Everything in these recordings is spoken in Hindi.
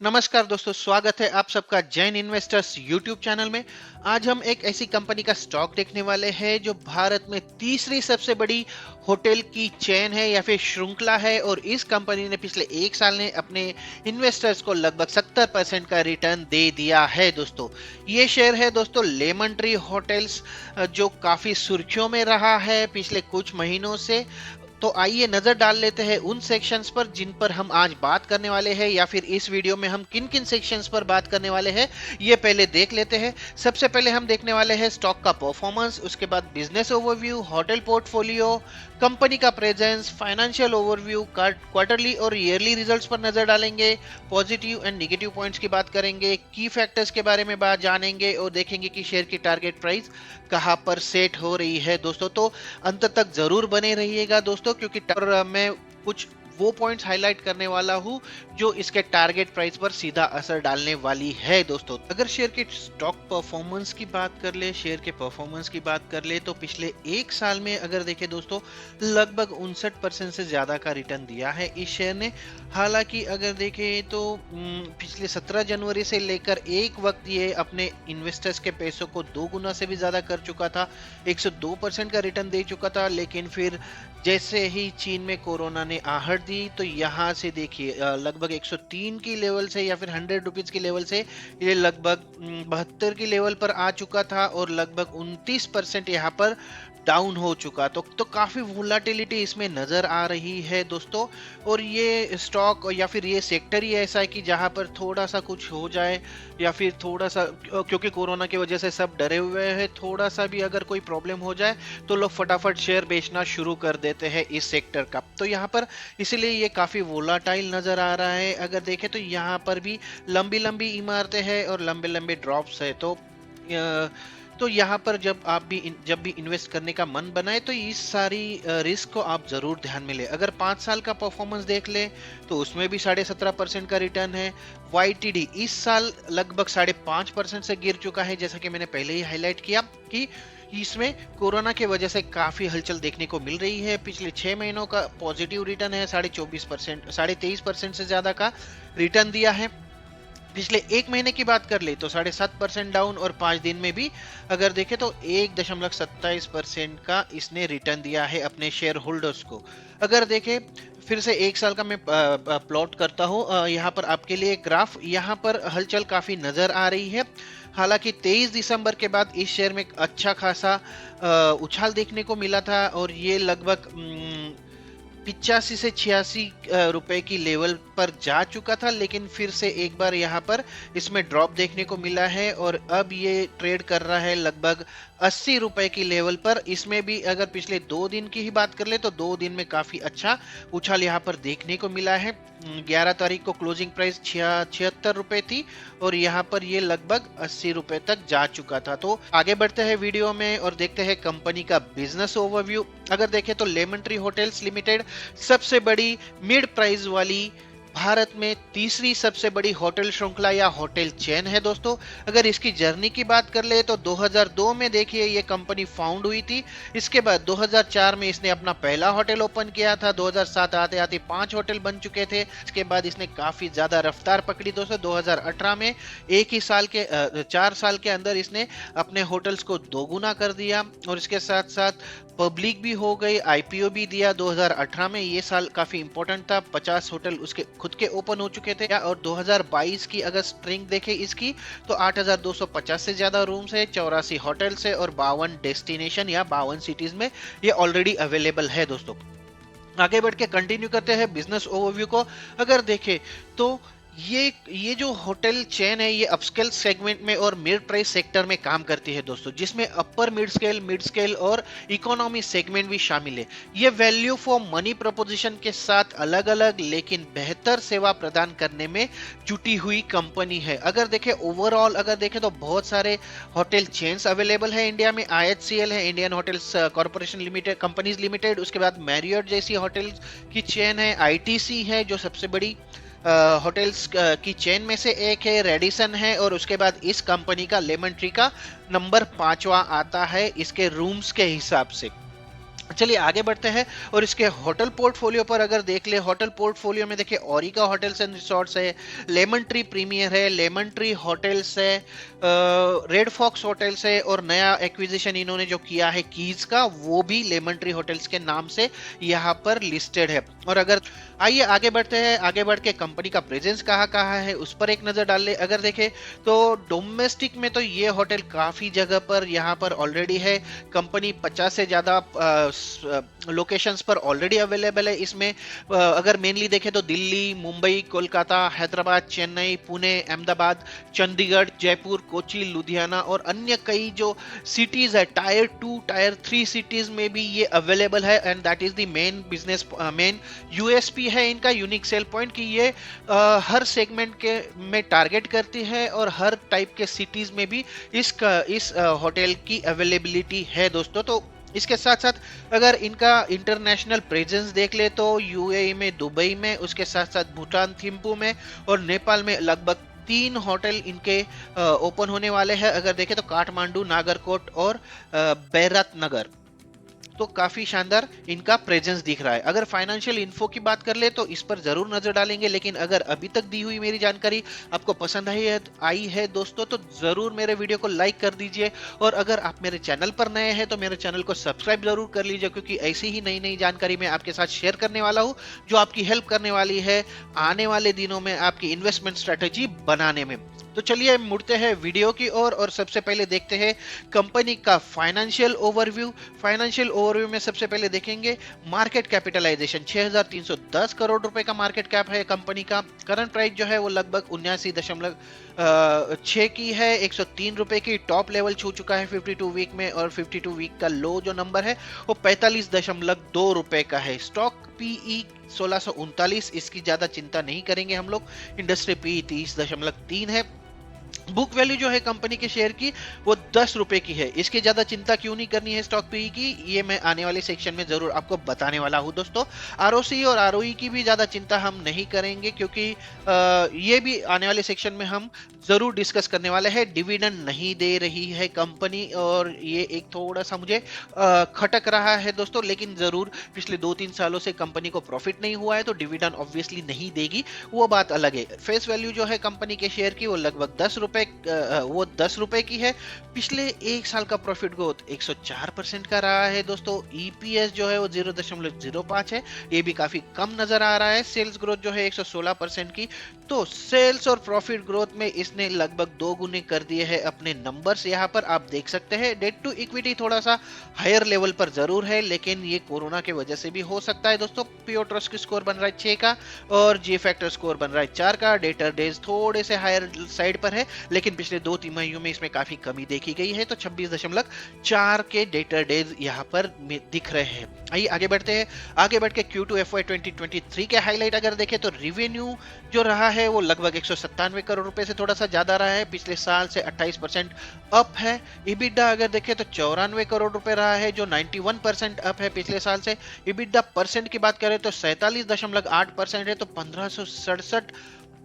नमस्कार दोस्तों, स्वागत है आप सबका जैन इन्वेस्टर्स यूट्यूब चैनल में। आज हम एक ऐसी कंपनी का स्टॉक देखने वाले हैं जो भारत में तीसरी सबसे बड़ी होटल की चेन है या फिर श्रृंखला है, और इस कंपनी ने पिछले एक साल में अपने इन्वेस्टर्स को लगभग 70% का रिटर्न दे दिया है। दोस्तों, ये शेयर है दोस्तों लेमन ट्री होटल्स, जो काफी सुर्खियों में रहा है पिछले कुछ महीनों से। तो आइए नजर डाल लेते हैं उन सेक्शंस पर जिन पर हम आज बात करने वाले हैं, या फिर इस वीडियो में हम किन किन सेक्शंस पर बात करने वाले हैं ये पहले देख लेते हैं। सबसे पहले हम देखने वाले हैं स्टॉक का परफॉर्मेंस, उसके बाद business overview, hotel portfolio, company का प्रेजेंस, फाइनेंशियल ओवरव्यू, क्वार्टरली और ईयरली रिजल्ट्स पर नजर डालेंगे, पॉजिटिव एंड नेगेटिव पॉइंट्स की बात करेंगे, की फैक्टर्स के बारे में बात जानेंगे और देखेंगे कि शेयर की टारगेट प्राइस कहां पर सेट हो रही है। दोस्तों, तो अंत तक जरूर बने रहिएगा दोस्तों, क्योंकि मैं कुछ वो पॉइंट्स हाईलाइट करने वाला हूं जो इसके टारगेट प्राइस पर सीधा असर डालने वाली है। दोस्तों, अगर शेयर के स्टॉक परफॉर्मेंस की बात कर ले, शेयर के परफॉर्मेंस की बात कर ले, तो पिछले एक साल में अगर देखें दोस्तों, लगभग 59% से ज्यादा का रिटर्न दिया है इस शेयर ने। हालांकि अगर देखें तो पिछले 17 जनवरी से लेकर एक वक्त ये अपने इन्वेस्टर्स के पैसों को 2 गुना से भी ज्यादा कर चुका था, 102% का रिटर्न दे चुका था। लेकिन फिर जैसे ही चीन में कोरोना ने आहट दी, तो यहाँ से देखिए लगभग 103 की लेवल से या फिर 100 रुपीज की लेवल से ये लगभग 72 की लेवल पर आ चुका था, और लगभग 29% यहाँ पर डाउन हो चुका। तो काफी वोलाटिलिटी इसमें नजर आ रही है दोस्तों। और ये स्टॉक या फिर ये सेक्टर ही ऐसा है कि जहां पर थोड़ा सा कुछ हो जाए, या फिर थोड़ा सा, क्योंकि कोरोना की वजह से सब डरे हुए हैं, थोड़ा सा भी अगर कोई प्रॉब्लम हो जाए तो लोग फटाफट शेयर बेचना शुरू कर देते हैं इस सेक्टर का। तो यहाँ पर इसलिए ये काफी वोलाटाइल नजर आ रहा है। अगर देखें तो यहाँ पर भी लंबी लंबी इमारतें हैं और लंबे लंबे ड्रॉप्स है। तो यहाँ पर जब भी इन्वेस्ट करने का मन बनाए, तो इस सारी रिस्क को आप जरूर ध्यान में ले। अगर 5 साल का परफॉर्मेंस देख ले तो उसमें भी 17.5% का रिटर्न है। YTD इस साल लगभग 5.5% से गिर चुका है, जैसा कि मैंने पहले ही हाईलाइट किया कि इसमें कोरोना की वजह से काफी हलचल देखने को मिल रही है। पिछले 6 महीनों का पॉजिटिव रिटर्न है 24%, 23% से ज्यादा का रिटर्न दिया है। पिछले एक महीने की बात कर ले तो 7.5% डाउन, और 5 दिन में भी अगर देखें तो 1.27% का इसने रिटर्न दिया है अपने शेयर होल्डर्स को। अगर देखें फिर से एक साल का मैं प्लॉट करता हूँ यहाँ पर आपके लिए ग्राफ, यहाँ पर हलचल काफी नजर आ रही है। हालांकि 23 दिसंबर के बाद इस शेयर में अच्छा खासा उछाल देखने को मिला था, और ये लगभग 85 से 86 रुपए की लेवल पर जा चुका था। लेकिन फिर से एक बार यहाँ पर इसमें ड्रॉप देखने को मिला है, और अब ये ट्रेड कर रहा है लगभग 80 रुपए की लेवल पर। इसमें भी अगर पिछले 2 दिन की ही बात कर ले तो 2 दिन में काफी अच्छा उछाल यहाँ पर देखने को मिला है। 11 तारीख को क्लोजिंग प्राइस 76 रुपए थी, और यहाँ पर ये लगभग 80 रुपए तक जा चुका था। तो आगे बढ़ते हैं वीडियो में और देखते हैं कंपनी का बिजनेस ओवरव्यू। अगर देखें तो लेमन ट्री होटल्स लिमिटेड सबसे बड़ी मिड प्राइस वाली भारत में तीसरी सबसे बड़ी होटल श्रृंखला या होटल चेन है दोस्तों। अगर इसकी जर्नी की बात कर ले तो 2002 में देखिए ये कंपनी फाउंड हुई थी। इसके बाद 2004 में इसने अपना पहला होटल ओपन किया था। 2007 आते आते 5 होटल बन चुके थे। इसके बाद इसने काफी ज्यादा रफ्तार पकड़ी दोस्तों। 2018 में एक ही साल के 4 साल के अंदर इसने अपने होटल्स को दोगुना कर दिया, और इसके साथ साथ पब्लिक भी हो गई, IPO भी दिया 2018 में। ये साल काफी इंपॉर्टेंट था, 50 होटल उसके खुद के ओपन हो चुके थे। और 2022 की अगर स्ट्रिंग देखे इसकी तो 8,250 से ज्यादा रूम्स है, 84 होटल्स है, और 52 डेस्टिनेशन या 52 सिटीज में ये ऑलरेडी अवेलेबल है दोस्तों। आगे बढ़ के कंटिन्यू करते हैं बिजनेस ओवरव्यू को। अगर देखें तो ये जो होटल चेन है ये अपस्केल सेगमेंट में और मिड प्राइस सेक्टर में काम करती है दोस्तों, जिसमें अपर मिड स्केल और इकोनॉमी सेगमेंट भी शामिल है। ये वैल्यू फॉर मनी प्रोपोजिशन के साथ अलग अलग लेकिन बेहतर सेवा प्रदान करने में जुटी हुई कंपनी है। अगर देखें ओवरऑल, अगर देखें तो बहुत सारे होटल चेन्स अवेलेबल है इंडिया में। IHCL है, Indian hotels corporation limited, companies limited. उसके बाद मैरियट जैसी होटल की चेन है। ITC है जो सबसे बड़ी होटल्स की चेन में से एक है। रेडिसन है, और उसके बाद इस कंपनी का लेमन ट्री का नंबर 5वां आता है इसके रूम्स के हिसाब से। चलिए आगे बढ़ते हैं और इसके होटल पोर्टफोलियो पर अगर देख ले, होटल पोर्टफोलियो में देखिए ओरिका होटल्स एंड रिसोर्ट्स है, लेमन ट्री प्रीमियर है, लेमन ट्री होटल्स है, रेड फॉक्स होटल्स है, और नया एक्विजिशन इन्होंने जो किया है कीज का, वो भी लेमन ट्री होटल्स के नाम से यहाँ पर लिस्टेड है। और अगर आइए आगे बढ़ते हैं, आगे बढ़ के कंपनी का प्रेजेंस कहाँ कहाँ है उस पर एक नजर डाल ले। अगर देखें तो डोमेस्टिक में तो ये होटल काफी जगह पर यहाँ पर ऑलरेडी है। कंपनी 50 से ज्यादा लोकेशंस पर ऑलरेडी अवेलेबल है। इसमें अगर मेनली देखें तो दिल्ली, मुंबई, कोलकाता, हैदराबाद, चेन्नई, पुणे, अहमदाबाद, चंडीगढ़, जयपुर, कोची, लुधियाना और अन्य कई जो सिटीज है, टायर 2, टायर 3 सिटीज में भी ये अवेलेबल है। And that is the main business, main USP है इनका, यूनिक सेल पॉइंट, कि ये हर सेगमेंट के में टारगेट करती है और हर टाइप के सिटीज में भी इस होटल की अवेलेबिलिटी है दोस्तों। तो इसके साथ साथ अगर इनका इंटरनेशनल प्रेजेंस देख ले तो यूएई में, दुबई में, उसके साथ साथ भूटान थिम्पू में और नेपाल में लगभग 3 होटल इनके ओपन होने वाले हैं। अगर देखें तो काठमांडू, नागरकोट और बैरत नगर, तो काफी शानदार इनका प्रेजेंस दिख रहा है। अगर फाइनेंशियल इन्फो की बात कर ले तो इस पर जरूर नजर डालेंगे, लेकिन अगर अभी तक दी हुई मेरी जानकारी आपको पसंद आई है दोस्तों, तो जरूर मेरे वीडियो को लाइक कर दीजिए। और अगर आप मेरे चैनल पर नए हैं तो मेरे चैनल को सब्सक्राइब जरूर कर लीजिए, क्योंकि ऐसी ही नई नई जानकारी मैं आपके साथ शेयर करने वाला हूं जो आपकी हेल्प करने वाली है आने वाले दिनों में आपकी इन्वेस्टमेंट स्ट्रेटेजी बनाने में। तो चलिए मुड़ते हैं वीडियो की ओर और सबसे पहले देखते हैं कंपनी का फाइनेंशियल ओवरव्यू। फाइनेंशियल ओवरव्यू में सबसे पहले देखेंगे मार्केट कैपिटलाइजेशन। 6310 करोड़ रुपए का मार्केट कैप है कंपनी का। करंट प्राइस जो है वो लगभग 79.6 की है, 103 रुपए की टॉप लेवल छू चुका है 52 वीक में, और 52 वीक का लो जो नंबर है वो 45.2 रुपए का है। स्टॉक पीई 1639, इसकी ज्यादा चिंता नहीं करेंगे हम लोग। इंडस्ट्री पी 30.3 है। बुक वैल्यू जो है कंपनी के शेयर की वो 10 रुपए की है। इसकी ज्यादा चिंता क्यों नहीं करनी है स्टॉक पी की, ये मैं आने वाले सेक्शन में जरूर आपको बताने वाला हूं दोस्तों। आरओसी और आरओई की भी ज्यादा चिंता हम नहीं करेंगे, क्योंकि ये भी आने वाले सेक्शन में हम जरूर डिस्कस करने वाले हैं। डिविडेंड नहीं दे रही है कंपनी, और ये एक थोड़ा सा मुझे खटक रहा है दोस्तों, लेकिन जरूर पिछले 2-3 सालों से कंपनी को प्रॉफिट नहीं हुआ है तो डिविडेंड ऑब्वियसली नहीं देगी, वो बात अलग है। फेस वैल्यू जो है कंपनी के शेयर की वो लगभग 10 रुपए की है। पिछले एक साल का प्रॉफिट ग्रोथ 104% का रहा है दोस्तों। ईपीएस जो है वो 0.05 है, ये भी काफी कम नजर आ रहा है। सेल्स ग्रोथ जो है 116% की, तो सेल्स और प्रॉफिट ग्रोथ में इसने लगभग 2 गुने कर दिए हैं अपने नंबर्स। यहाँ पर आप देख सकते हैं डेट टू इक्विटी थोड़ा सा हायर लेवल पर जरूर है, लेकिन ये कोरोना की वजह से भी हो सकता है दोस्तों। पीओ ट्रस्ट की स्कोर बन रहा है 6 का और जी फैक्टर स्कोर बन रहा है 4 का। डेटर डेज थोड़े से हायर साइड पर है, लेकिन पिछले 2 तिमाहियों में इसमें काफी कमी देखी गई है, तो 26.4 के डेटर डेज यहाँ पर दिख रहे हैं। आइए आगे बढ़ते हैं। आगे बढ़ के Q2 FY 2023 के हाईलाइट अगर देखें तो रिवेन्यू जो रहा है वो लगभग 197 करोड़ रुपए से थोड़ा सा ज्यादा रहा है, पिछले साल से 28% अप है। इबिडा अगर देखें तो 94 करोड़ रुपए रहा है, जो 91% अप है पिछले साल से। इबिडा परसेंट की बात करें तो 47.8% है, तो 1567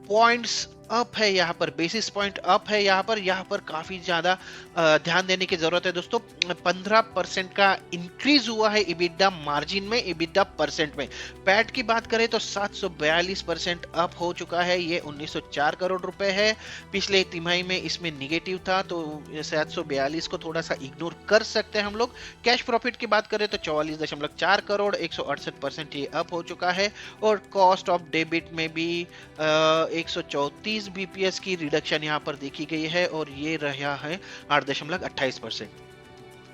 पॉइंट्स अप है, यहाँ पर बेसिस पॉइंट अप है। यहाँ पर काफी ज्यादा ध्यान देने की जरूरत है दोस्तों। 15% का इंक्रीज हुआ है इबिडा मार्जिन में, इबिडा परसेंट में। पैट की बात करें तो 742% अप हो चुका है, ये 1904 करोड़ रुपए है। पिछले तिमाही में इसमें निगेटिव था, तो 742 को थोड़ा सा इग्नोर कर सकते हैं हम लोग। कैश प्रॉफिट की बात करें तो 44.4 करोड़, 168% ये अप हो चुका है। और कॉस्ट ऑफ डेबिट में भी 134 बीपीएस की रिडक्शन यहाँ पर देखी गई है, और ये रहा है 8.28%।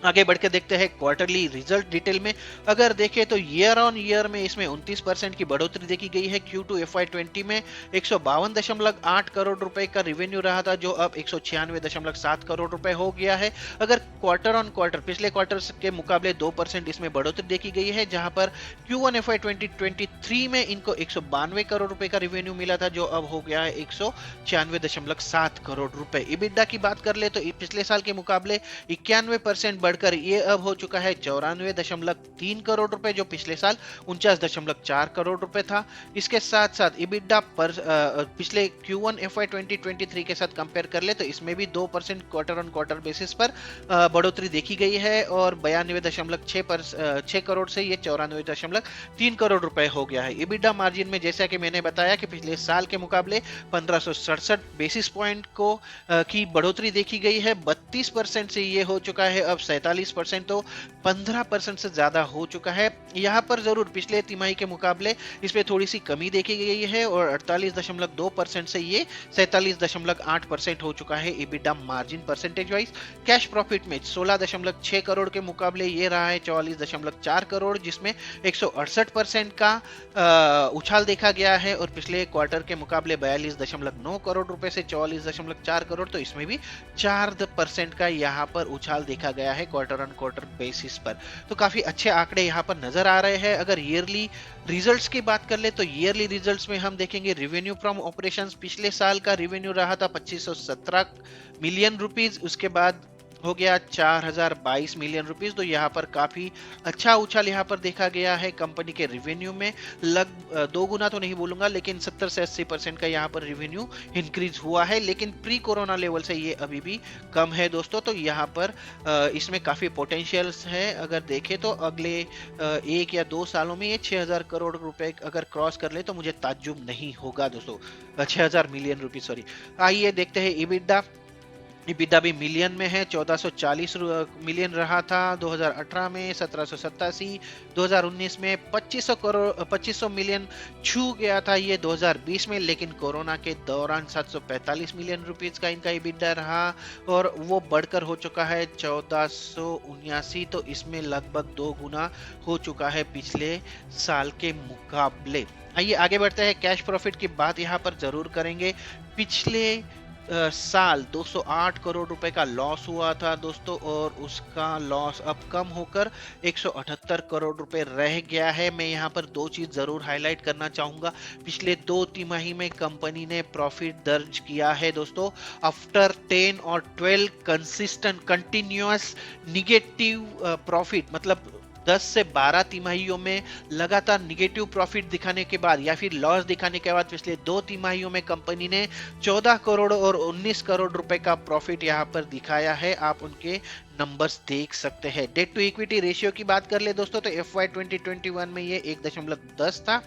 आगे बढ़ के देखते हैं क्वार्टरली रिजल्ट डिटेल में। अगर देखें तो ईयर ऑन ईयर में इसमें 29% की बढ़ोतरी देखी गई है। Q2 FY 20 में 152.8 करोड़ रुपए का रेवेन्यू रहा था, जो अब 196.7 करोड़ रुपए हो गया है। अगर क्वार्टर ऑन क्वार्टर पिछले क्वार्टर के मुकाबले 2% इसमें बढ़ोतरी देखी गई है, जहां पर Q1 FY 2023 में इनको 192 करोड़ रुपए का रेवेन्यू मिला था, जो अब हो गया है 196.7 करोड़ रुपए। इबिडा की बात कर ले तो पिछले साल के मुकाबले 91% बढ़कर ये अब हो चुका है 94.3 करोड़ रुपए, जो पिछले साल 49.4 करोड़ रुपए था। इसके साथ साथ इबिडा पर पिछले Q1 FY 2023 के साथ कंपेयर कर ले तो इसमें भी 2% क्वार्टर ऑन क्वार्टर बेसिस पर बढ़ोतरी देखी गई है और 92.6 करोड़ से ये 94.3 करोड़ रुपए हो गया है। इबिडा मार्जिन में जैसा कि मैंने बताया कि पिछले साल के मुकाबले 1567 बेसिस पॉइंट की बढ़ोतरी देखी गई है। 32% से ये हो चुका है अब 47%, तो 15% से ज्यादा हो चुका है। यहाँ पर जरूर पिछले तिमाही के मुकाबले इसमें थोड़ी सी कमी देखी गई है और 48.2% से ये 47.8% हो चुका है EBITDA margin percentage wise. Cash profit में 16.6 करोड़ के मुकाबले ये रहा है 44.4 करोड़, जिसमें 168% का उछाल देखा गया है और पिछले क्वार्टर के मुकाबले 42.9 करोड़ रुपए से 44.4 करोड़, तो इसमें भी 4% का यहाँ पर उछाल देखा गया है क्वार्टर ऑन क्वार्टर बेसिस पर। तो काफी अच्छे आंकड़े यहाँ पर नजर आ रहे हैं। अगर ईयरली रिजल्ट्स की बात कर ले तो ईयरली रिजल्ट्स में हम देखेंगे रेवेन्यू फ्रॉम ऑपरेशंस पिछले साल का रेवेन्यू रहा था 2517 मिलियन रुपीज, उसके बाद हो गया 4022 मिलियन रुपीस। तो यहाँ पर काफी अच्छा उछाल यहाँ पर देखा गया है कंपनी के रिवेन्यू में। दो गुना तो नहीं बोलूंगा, लेकिन 70 से 80% का यहाँ पर रिवेन्यू इंक्रीज हुआ है, लेकिन प्री कोरोना लेवल से ये अभी भी कम है दोस्तों। तो यहाँ पर इसमें काफी पोटेंशियल्स है। अगर देखें तो अगले 1 या 2 सालों में ये 6000 करोड़ रुपए अगर क्रॉस कर ले तो मुझे ताज्जुब नहीं होगा दोस्तों। 6000 मिलियन रुपीस, सॉरी। आइए देखते हैं इबिडा। इबिडा भी मिलियन में है, 1440 मिलियन रहा था 2018 में, 1787, 2019 में 2500 मिलियन छू गया था ये 2020 में, लेकिन कोरोना के दौरान 745 मिलियन रुपीस का इनका इबिडा रहा और वो बढ़कर हो चुका है 1479, तो इसमें लगभग 2 गुना हो चुका है पिछले साल के मुकाबले। आइए आगे बढ़ते हैं। कैश प्रॉफिट की बात यहाँ पर जरूर करेंगे। पिछले साल 208 करोड़ रुपए का लॉस हुआ था दोस्तों और उसका लॉस अब कम होकर 178 करोड़ रुपए रह गया है। मैं यहाँ पर 2 चीज जरूर हाईलाइट करना चाहूंगा। पिछले 2 तिमाही में कंपनी ने प्रॉफिट दर्ज किया है दोस्तों आफ्टर 10 और 12 कंसिस्टेंट कंटिन्यूअस निगेटिव प्रॉफिट, मतलब 10 से 12 तिमाहियों में लगातार निगेटिव प्रॉफिट दिखाने के बाद या फिर लॉस दिखाने के बाद पिछले 2 तिमाहियों में कंपनी ने 14 करोड़ और 19 करोड़ रुपए का प्रॉफिट यहां पर दिखाया है। आप उनके नंबर्स देख सकते हैं। डेट टू इक्विटी रेशियो की बात कर ले दोस्तों तो FY 2021 में ये 1.10 था,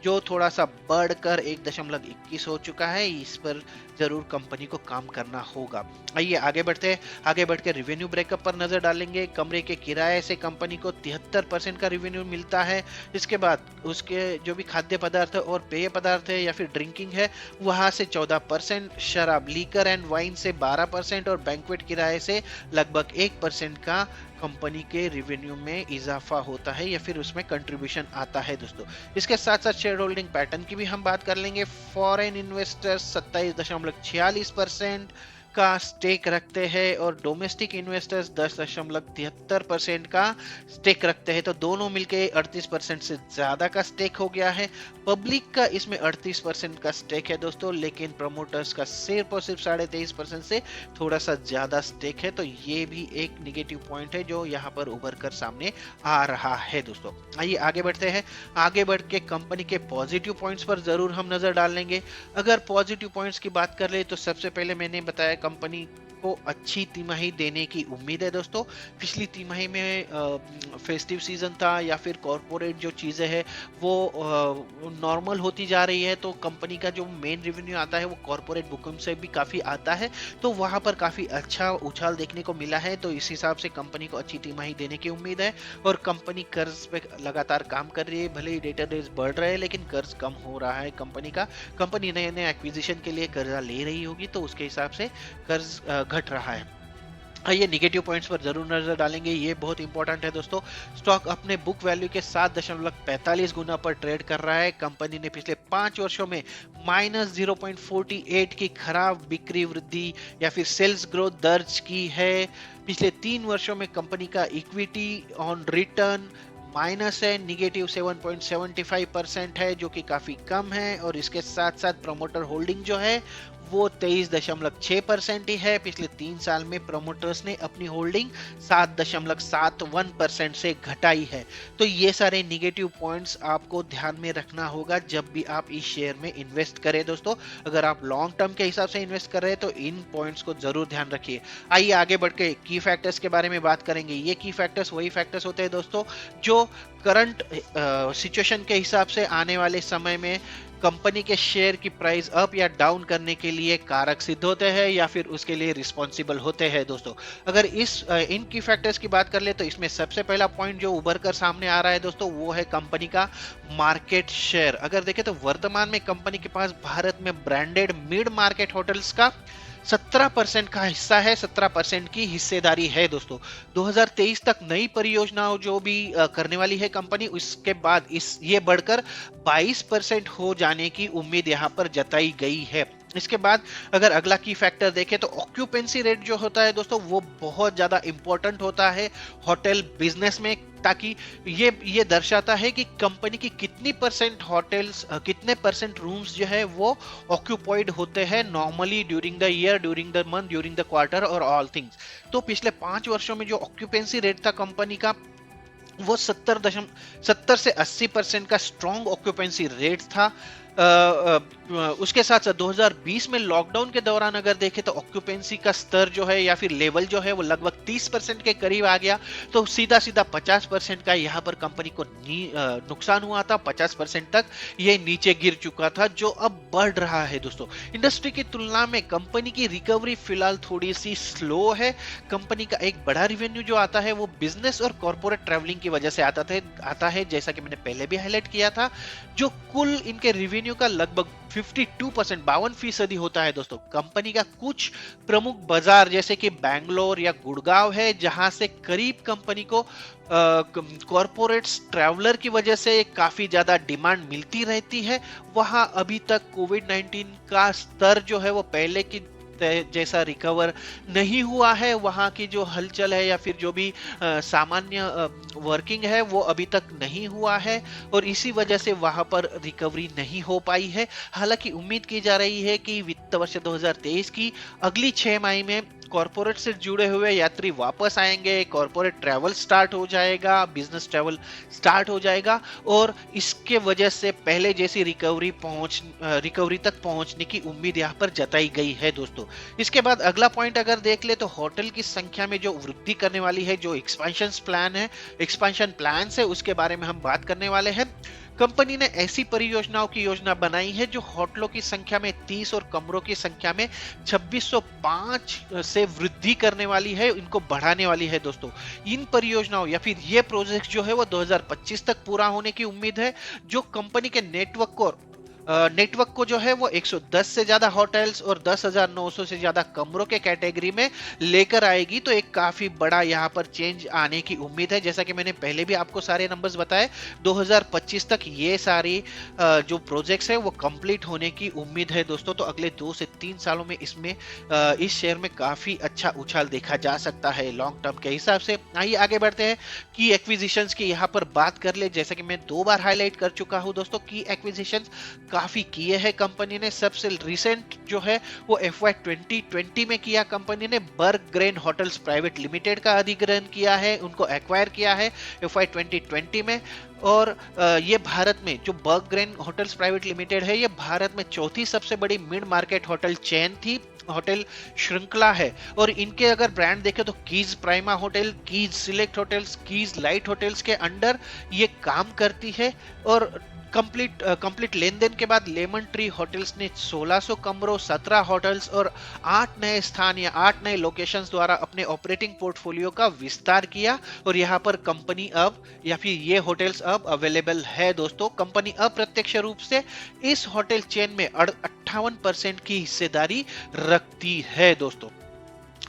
जो थोड़ा सा बढ़कर 1.21 हो चुका है। इस पर जरूर कंपनी को काम करना होगा। आइए आगे बढ़ते हैं। आगे बढ़ के रिवेन्यू ब्रेकअप पर नजर डालेंगे। कमरे के किराए से कंपनी को 73% का रिवेन्यू मिलता है। इसके बाद उसके जो भी खाद्य पदार्थ और पेय पदार्थ है या फिर ड्रिंकिंग है वहां से 14%, शराब लीकर एंड वाइन से 12% और बैंक्वेट किराए से लगभग 1% का कंपनी के रिवेन्यू में इजाफा होता है या फिर उसमें कंट्रीब्यूशन आता है दोस्तों। इसके साथ साथ शेयर होल्डिंग पैटर्न की भी हम बात कर लेंगे। फॉरेन इन्वेस्टर्स 27.46% का स्टेक रखते हैं और डोमेस्टिक इन्वेस्टर्स 10.73% का स्टेक रखते हैं, तो दोनों मिलके 38% से ज्यादा का स्टेक हो गया है। पब्लिक का इसमें 38% का स्टेक है दोस्तों, लेकिन प्रमोटर्स का सिर्फ और सिर्फ 23.5% से थोड़ा सा ज्यादा स्टेक है। तो ये भी एक निगेटिव पॉइंट है जो यहाँ पर उभर कर सामने आ रहा है दोस्तों। आइए आगे बढ़ते हैं। आगे बढ़ के कंपनी के पॉजिटिव पॉइंट्स पर जरूर हम नजर डालेंगे। अगर पॉजिटिव पॉइंट्स की बात कर ले तो सबसे पहले मैंने बताया कंपनी को अच्छी तिमाही देने की उम्मीद है दोस्तों। पिछली तिमाही में फेस्टिव सीजन था या फिर कॉर्पोरेट जो चीजें हैं वो नॉर्मल होती जा रही है, तो कंपनी का जो मेन रेवेन्यू आता है वो कॉर्पोरेट बुकिंग से भी काफी आता है, तो वहां पर काफी अच्छा उछाल देखने को मिला है। तो इस हिसाब से कंपनी को अच्छी तिमाही देने की उम्मीद है और कंपनी कर्ज पे लगातार काम कर रही है। भले ही डेटर डेज बढ़ रहे हैं लेकिन कर्ज कम हो रहा है कंपनी का। कंपनी नए नए एक्विजिशन के लिए कर्जा ले रही होगी तो उसके हिसाब से कर्ज घट रहा है। ये निगेटिव पॉइंट्स पर जरूर नजर डालेंगे, ये बहुत इंपॉर्टेंट है दोस्तों। स्टॉक अपने बुक वैल्यू के 7.45 गुना पर ट्रेड कर रहा है। कंपनी ने पिछले 5 वर्षों में -0.48 की खराब बिक्री वृद्धि या फिर सेल्स ग्रोथ दर्ज की है। पिछले 3 वर्षों में कंपनी का इक्विटी ऑन रिटर्न माइनस है, निगेटिव 7.75% है जो कि काफी कम है। और इसके साथ साथ प्रमोटर होल्डिंग जो है वो 23.6% ही है। पिछले 3 साल में प्रमोटर्स ने अपनी होल्डिंग 7.71% से घटाई है। तो ये सारे निगेटिव पॉइंट्स आपको ध्यान में रखना होगा जब भी आप इस शेयर में इन्वेस्ट करें दोस्तों। अगर आप लॉन्ग टर्म के हिसाब से इन्वेस्ट कर रहे हैं तो इन पॉइंट्स को जरूर ध्यान रखिए। आइए आगे बढ़ के की फैक्टर्स के बारे में बात करेंगे। ये की फैक्टर्स वही फैक्टर्स होते हैं दोस्तों जो करंट सिचुएशन के हिसाब से आने वाले समय में कंपनी के शेयर की प्राइस अप या डाउन करने के लिए कारक सिद्ध होते हैं या फिर उसके लिए रिस्पॉन्सिबल होते हैं दोस्तों। अगर इन की फैक्टर्स की बात कर ले तो इसमें सबसे पहला पॉइंट जो उभर कर सामने आ रहा है दोस्तों वो है कंपनी का मार्केट शेयर। अगर देखें तो वर्तमान में कंपनी के पास भारत में ब्रांडेड मिड मार्केट होटल्स का 17% का हिस्सा है, 17% की हिस्सेदारी है दोस्तों। 2023 तक नई परियोजनाओं जो भी करने वाली है कंपनी, उसके बाद ये बढ़कर 22% हो जाने की उम्मीद यहाँ पर जताई गई है। इसके बाद अगर अगला की फैक्टर देखें तो ऑक्यूपेंसी रेट जो होता है दोस्तों वो बहुत ज्यादा इंपॉर्टेंट होता है होटल बिजनेस में, ताकि ये दर्शाता है कि कंपनी की कितनी परसेंट होटल्स, कितने परसेंट रूम्स जो है वो ऑक्यूपाइड होते हैं normally during the year, during the month, during the quarter और ऑल थिंग्स। तो पिछले 5 वर्षों में जो ऑक्यूपेंसी रेट था कंपनी का वो 70 से 80% का स्ट्रॉन्ग ऑक्यूपेंसी रेट था। उसके साथ साथ 2020 में लॉकडाउन के दौरान अगर देखें तो ऑक्यूपेंसी का स्तर जो है या फिर लेवल जो है वो लगभग 30% के करीब आ गया। तो सीधा सीधा 50% का यहाँ पर कंपनी को नुकसान हुआ था। 50% तक ये नीचे गिर चुका था जो अब बढ़ रहा है दोस्तों। इंडस्ट्री की तुलना में कंपनी की रिकवरी फिलहाल थोड़ी सी स्लो है। कंपनी का एक बड़ा रिवेन्यू जो आता है वो बिजनेस और कॉर्पोरेट ट्रैवलिंग की वजह से आता है जैसा कि मैंने पहले भी हाईलाइट किया था, जो कुल इनके रिवेन्यू का लगभग 52%, 52% होता है दोस्तों। कंपनी का कुछ प्रमुख बाजार जैसे कि बैंगलोर या गुड़गांव है जहां से करीब कंपनी को कॉर्पोरेट्स ट्रैवलर की वजह से काफी ज्यादा डिमांड मिलती रहती है। वहां अभी तक कोविड-19 का स्तर जो है वो पहले की जैसा रिकवर नहीं हुआ है। वहां की जो हलचल है या फिर जो भी सामान्य वर्किंग है वो अभी तक नहीं हुआ है और इसी वजह से वहां पर रिकवरी नहीं हो पाई है। हालांकि उम्मीद की जा रही है कि वित्त वर्ष 2023 की अगली 6 माह में कॉर्पोरेट से जुड़े हुए यात्री वापस आएंगे, कॉर्पोरेट ट्रैवल स्टार्ट हो जाएगा, बिजनेस ट्रैवल स्टार्ट हो जाएगा और इसके वजह से पहले जैसी रिकवरी तक पहुंचने की उम्मीद यहाँ पर जताई गई है दोस्तों। इसके बाद अगला पॉइंट अगर देख ले तो होटल की संख्या में जो वृद्धि करने वाली है, जो एक्सपेंशन प्लान है उसके बारे में हम बात करने वाले हैं। कंपनी ने ऐसी परियोजनाओं की योजना बनाई है जो होटलों की संख्या में 30 और कमरों की संख्या में 2605 से वृद्धि करने वाली है, इनको बढ़ाने वाली है दोस्तों। इन परियोजनाओं या फिर ये प्रोजेक्ट जो है वो 2025 तक पूरा होने की उम्मीद है, जो कंपनी के नेटवर्क को जो है वो 110 से ज्यादा होटल्स और 10,900 से ज्यादा कमरों के कैटेगरी में लेकर आएगी। तो एक काफी बड़ा यहाँ पर चेंज आने की उम्मीद है। जैसा कि मैंने पहले भी आपको सारे नंबर्स बताए, 2025 तक ये सारी जो प्रोजेक्ट्स है वो कंप्लीट होने की उम्मीद है दोस्तों। तो अगले 2 से 3 सालों में इस शेयर में काफी अच्छा उछाल देखा जा सकता है लॉन्ग टर्म के हिसाब से। आइए आगे बढ़ते हैं, की एक्विजिशंस की यहाँ पर बात कर ले। जैसा कि मैं 2 बार हाईलाइट कर चुका हूँ दोस्तों, की एक्विजिशंस काफी किए हैं कंपनी ने। सबसे रिसेंट जो है वो FY 2020 में किया। कंपनी ने बर्ग ग्रेन होटल्स प्राइवेट लिमिटेड का अधिग्रहण किया है, उनको एक्वायर किया है FY 2020 में। और ये भारत में जो बर्ग ग्रेन होटल्स प्राइवेट लिमिटेड है ये भारत में चौथी सबसे बड़ी मिड मार्केट होटल चेन थी, होटल श्रृंखला है। और इनके अगर ब्रांड देखें तो keys prima hotel, keys select hotels, keys light hotels के अंडर ये काम करती है। और कंप्लीट लेन देन के बाद लेमन ट्री होटल्स ने 1600 कमरों, 17 होटल्स और 8 नए स्थान या 8 नए लोकेशंस द्वारा अपने ऑपरेटिंग पोर्टफोलियो का विस्तार किया। और यहाँ पर कंपनी अब या फिर ये होटल्स अब अवेलेबल है दोस्तों। कंपनी अप्रत्यक्ष रूप से इस होटल चेन में 58% की हिस्सेदारी रखती है दोस्तों।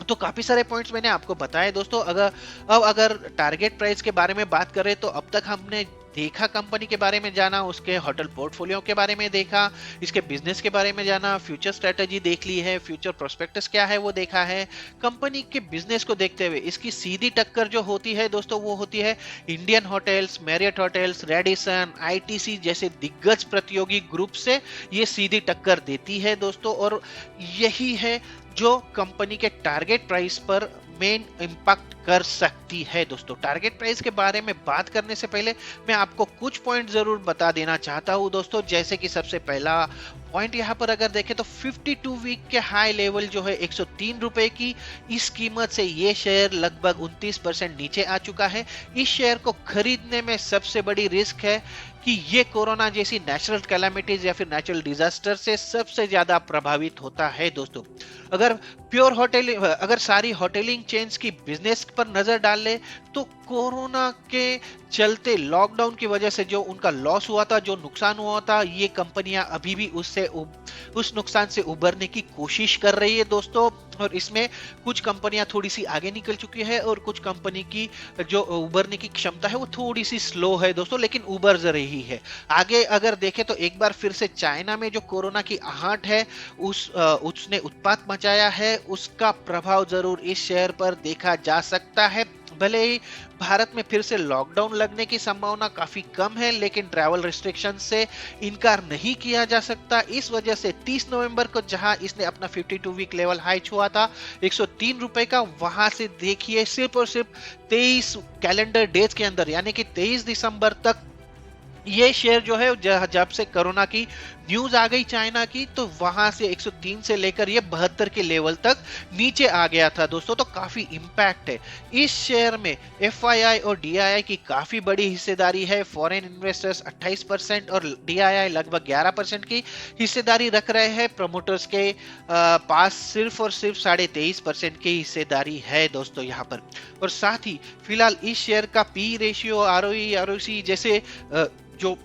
तो काफी सारे पॉइंट्स मैंने आपको बताए दोस्तों। अगर टारगेट प्राइस के बारे में बात करें तो अब तक हमने देखा, कंपनी के बारे में जाना, उसके होटल पोर्टफोलियो के बारे में देखा, इसके बिजनेस के बारे में जाना, फ्यूचर स्ट्रेटेजी देख ली है, फ्यूचर प्रोस्पेक्टस क्या है वो देखा है। कंपनी के बिजनेस को देखते हुए इसकी सीधी टक्कर जो होती है दोस्तों वो होती है Indian hotels, Marriott hotels, Radisson, ITC जैसे दिग्गज प्रतियोगी ग्रुप से ये सीधी टक्कर देती है दोस्तों। और यही है जो कंपनी के टारगेट प्राइस पर मेन इम्पैक्ट कर सकती है दोस्तों। टारगेट प्राइस के बारे में बात करने से पहले मैं आपको कुछ पॉइंट जरूर बता देना चाहता हूं दोस्तों। जैसे कि सबसे पहला पॉइंट यहाँ पर अगर देखें तो 52 वीक के हाई लेवल जो है 103 रुपए की, इस कीमत से ये शेयर लगभग 29% नीचे आ चुका है। इस शेयर को खरीदने में सबसे बड़ी रिस्क है कि ये कोरोना जैसी नेचुरल कैलामिटीज या फिर नेचुरल डिजास्टर से सबसे ज्यादा प्रभावित होता है दोस्तों। अगर सारी होटलिंग चेन्स की बिजनेस पर नजर डाल ले तो कोरोना के चलते लॉकडाउन की वजह से जो उनका लॉस हुआ था, जो नुकसान हुआ था, ये कंपनियां अभी भी उस नुकसान से उबरने की कोशिश कर रही है दोस्तों। और इसमें कुछ कंपनियां थोड़ी सी आगे निकल चुकी है और कुछ कंपनी की जो उबरने की क्षमता है वो थोड़ी सी स्लो है दोस्तों, लेकिन उबर रही है। आगे अगर देखें तो एक बार फिर से चाइना में जो कोरोना की आहट है उसने उत्पात मचाया है, उसका प्रभाव जरूर इस शेयर पर देखा जा सकता है। भले ही भारत में फिर से लॉकडाउन लगने की संभावना काफी कम है, लेकिन ट्रैवल रिस्ट्रिक्शन से इनकार नहीं किया जा सकता। इस वजह से 30 नवंबर को जहां इसने अपना 52 वीक लेवल हाई छुआ था 103 रुपए का, वहां से देखिए सिर्फ और सिर्फ 23 कैलेंडर डेज के अंदर यानी कि 23 दिसंबर तक ये शेयर जो है जब से कोरोना की न्यूज आ गई चाइना की, तो वहां से 103 से लेकर ये 72 के लेवल तक नीचे आ गया था दोस्तों। तो काफी इंपैक्ट है इस शेयर में। एफआईआई और डीआईआई की काफी बड़ी हिस्सेदारी है। फॉरेन इन्वेस्टर्स 28% और डीआईआई लगभग 11% की हिस्सेदारी रख रहे हैं। प्रमोटर्स के पास सिर्फ और सिर्फ 23.5% की हिस्सेदारी है दोस्तों यहाँ पर। और साथ ही फिलहाल इस शेयर का पी रेशियो, आरओई, आरओसी जैसे जो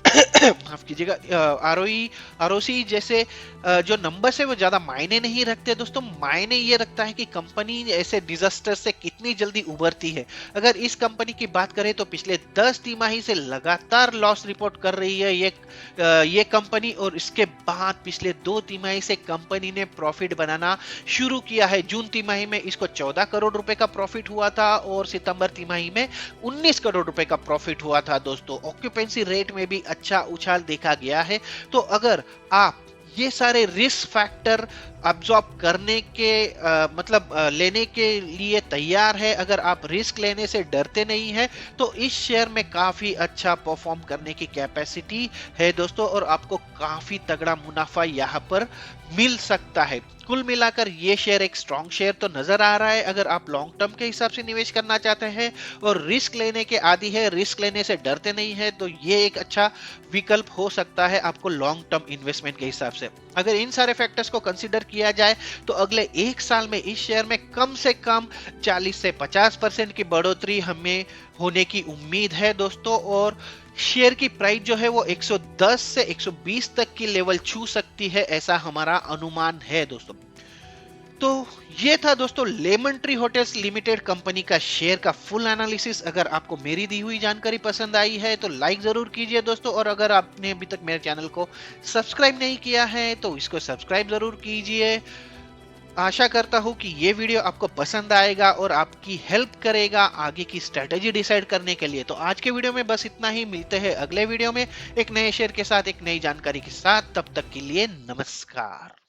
माफ कीजिएगा आरओई, आरओसी जैसे जो नंबर्स है वो ज्यादा मायने नहीं रखते दोस्तों। मायने ये रखता है कि कंपनी ऐसे डिजास्टर से कितनी जल्दी उभरती है। अगर इस कंपनी की बात करें तो पिछले 10 तिमाही से लगातार लॉस रिपोर्ट कर रही है ये कंपनी, और इसके बाद पिछले 2 तिमाही से कंपनी ने प्रॉफिट बनाना शुरू किया है। जून तिमाही में इसको 14 करोड़ रुपए का प्रॉफिट हुआ था और सितंबर तिमाही में 19 करोड़ रुपए का प्रॉफिट हुआ था दोस्तों। ऑक्यूपेंसी रेट में भी अच्छा उछाल देखा गया है। तो अगर आप ये सारे रिस्क फैक्टर अब्सॉर्ब करने के लेने के लिए तैयार है, अगर आप रिस्क लेने से डरते नहीं है, तो इस शेयर में काफी अच्छा परफॉर्म करने की कैपेसिटी है दोस्तों, और आपको काफी तगड़ा मुनाफा यहाँ पर मिल सकता है। कुल मिलाकर ये शेयर एक स्ट्रॉन्ग शेयर तो नजर आ रहा है। अगर आप लॉन्ग टर्म के हिसाब से निवेश करना चाहते हैं और रिस्क लेने के आदी है, रिस्क लेने से डरते नहीं है, तो ये एक अच्छा विकल्प हो सकता है आपको लॉन्ग टर्म इन्वेस्टमेंट के हिसाब से। अगर इन सारे फैक्टर्स को कंसीडर किया जाए तो अगले 1 साल में इस शेयर में कम से कम 40 से 50% की बढ़ोतरी हमें होने की उम्मीद है दोस्तों। और शेयर की प्राइस जो है वो 110 से 120 तक की लेवल छू सकती है, ऐसा हमारा अनुमान है दोस्तों। तो ये था दोस्तों lemon tree hotels limited company का शेयर का फुल एनालिसिस। अगर आपको मेरी दी हुई जानकारी पसंद आई है तो लाइक जरूर कीजिए दोस्तों, और अगर आपने अभी तक मेरे चैनल को सब्सक्राइब नहीं किया है तो इसको सब्सक्राइब जरूर कीजिए। आशा करता हूं कि ये वीडियो आपको पसंद आएगा और आपकी हेल्प करेगा आगे की स्ट्रेटेजी डिसाइड करने के लिए। तो आज के वीडियो में बस इतना ही। मिलते हैं अगले वीडियो में एक नए शेयर के साथ, एक नई जानकारी के साथ। तब तक के लिए नमस्कार।